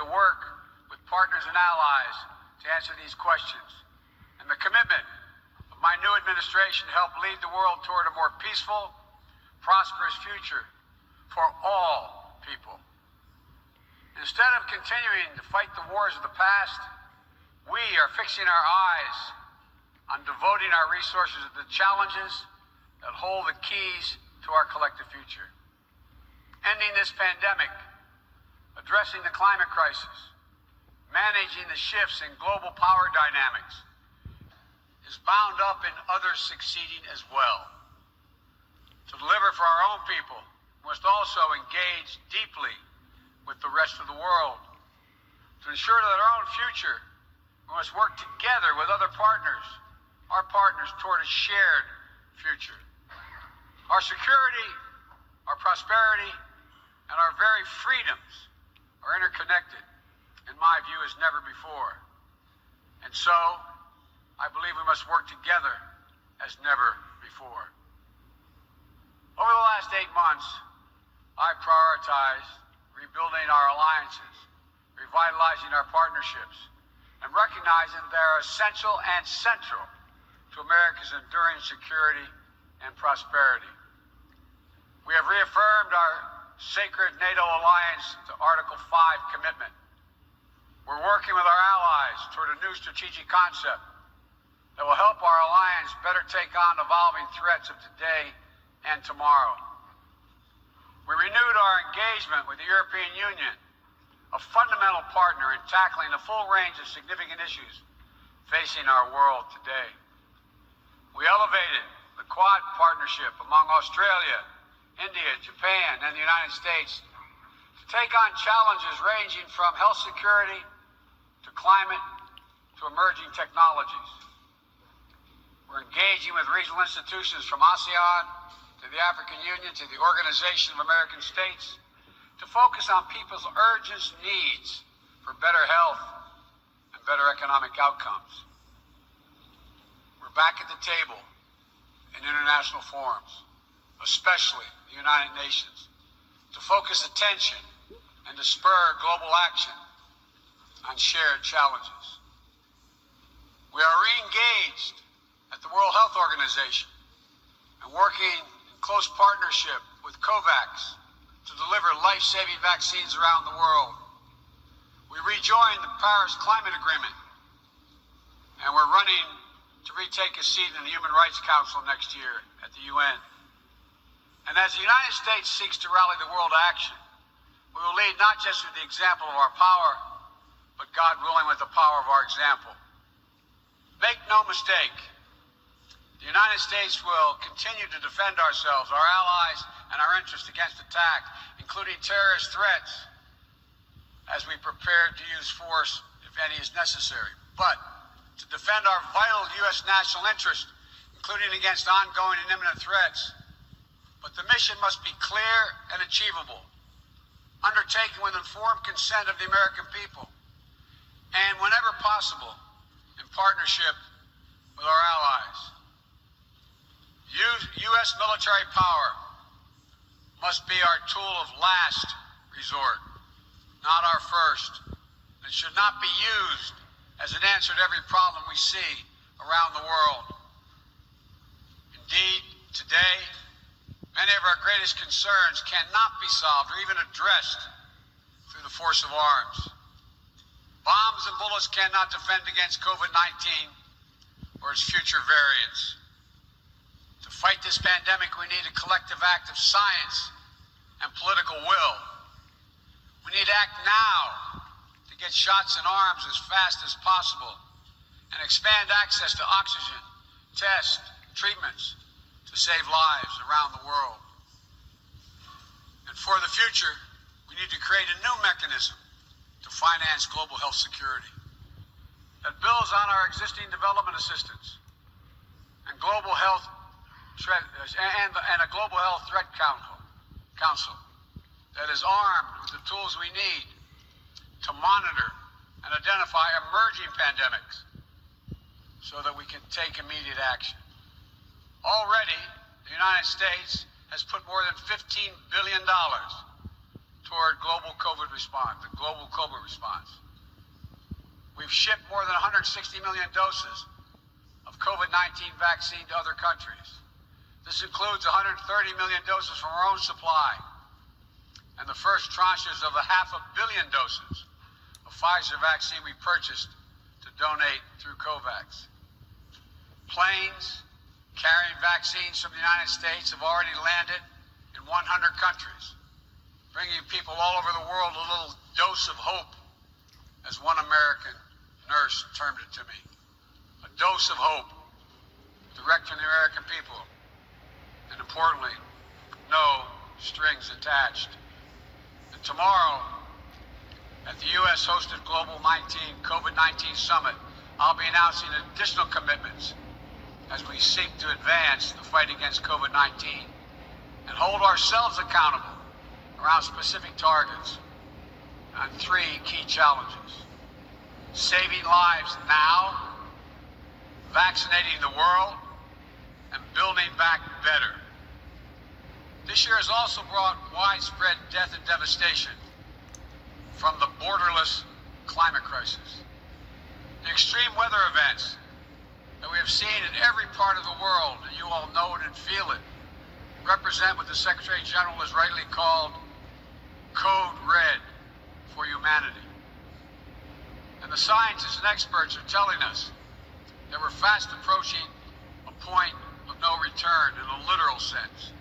work with partners and allies to answer these questions, and the commitment of my new administration to help lead the world toward a more peaceful, prosperous future for all people. Instead of continuing to fight the wars of the past, we are fixing our eyes on devoting our resources to the challenges that hold the keys to our collective future. Ending this pandemic, addressing the climate crisis, managing the shifts in global power dynamics is bound up in others succeeding as well. To deliver for our own people, we must also engage deeply with the rest of the world. To ensure that our own future, we must work together with other partners, our partners, toward a shared future. Our security, our prosperity, and our very freedoms are interconnected, in my view, as never before. And so, I believe we must work together as never before. Over the last 8 months, I prioritized rebuilding our alliances, revitalizing our partnerships, and recognizing they are essential and central to America's enduring security and prosperity. We have reaffirmed our sacred NATO alliance to Article 5 commitment. We're working with our allies toward a new strategic concept that will help our alliance better take on evolving threats of today and tomorrow. We renewed our engagement with the European Union, a fundamental partner in tackling the full range of significant issues facing our world today. We elevated the Quad partnership among Australia, India, Japan, and the United States to take on challenges ranging from health security to climate to emerging technologies. We're engaging with regional institutions from ASEAN to the African Union to the Organization of American States to focus on people's urgent needs for better health and better economic outcomes. We're back at the table in international forums, especially the United Nations, to focus attention and to spur global action on shared challenges. We are re-engaged at the World Health Organization and working in close partnership with COVAX to deliver life-saving vaccines around the world. We rejoined the Paris Climate Agreement, and we're running to retake a seat in the Human Rights Council next year at the UN. And as the United States seeks to rally the world to action, we will lead not just with the example of our power, but God willing with the power of our example. Make no mistake, the United States will continue to defend ourselves, our allies, and our interests against attack, including terrorist threats, as we prepare to use force, if any is necessary. But to defend our vital U.S. national interest, including against ongoing and imminent threats. But the mission must be clear and achievable, undertaken with informed consent of the American people, and whenever possible, in partnership with our allies. U.S. military power must be our tool of last resort, not our first. It should not be used as an answer to every problem we see around the world. Indeed, today, many of our greatest concerns cannot be solved or even addressed through the force of arms. Bombs and bullets cannot defend against COVID-19 or its future variants. To fight this pandemic, we need a collective act of science and political will. We need to act now to get shots in arms as fast as possible and expand access to oxygen, tests, treatments to save lives around the world. And for the future, we need to create a new mechanism to finance global health security that builds on our existing development assistance and global health and a global health threat council that is armed with the tools we need to monitor and identify emerging pandemics so that we can take immediate action. Already, the United States has put more than $15 billion toward the global COVID response. We've shipped more than 160 million doses of COVID-19 vaccine to other countries. This includes 130 million doses from our own supply and the first tranches of the 500 million doses of Pfizer vaccine we purchased to donate through COVAX. Planes carrying vaccines from the United States have already landed in 100 countries, bringing people all over the world a little dose of hope, as one American nurse termed it to me. A dose of hope, direct from the American people, and importantly, no strings attached. And tomorrow, at the U.S.-hosted Global COVID-19 Summit, I'll be announcing additional commitments as we seek to advance the fight against COVID-19 and hold ourselves accountable around specific targets on 3 key challenges: saving lives now, vaccinating the world, and building back better. This year has also brought widespread death and devastation from the borderless climate crisis. The extreme weather events that we have seen in every part of the world, and you all know it and feel it, represent what the Secretary General has rightly called code red for humanity. And the scientists and experts are telling us that we're fast approaching a point of no return in a literal sense.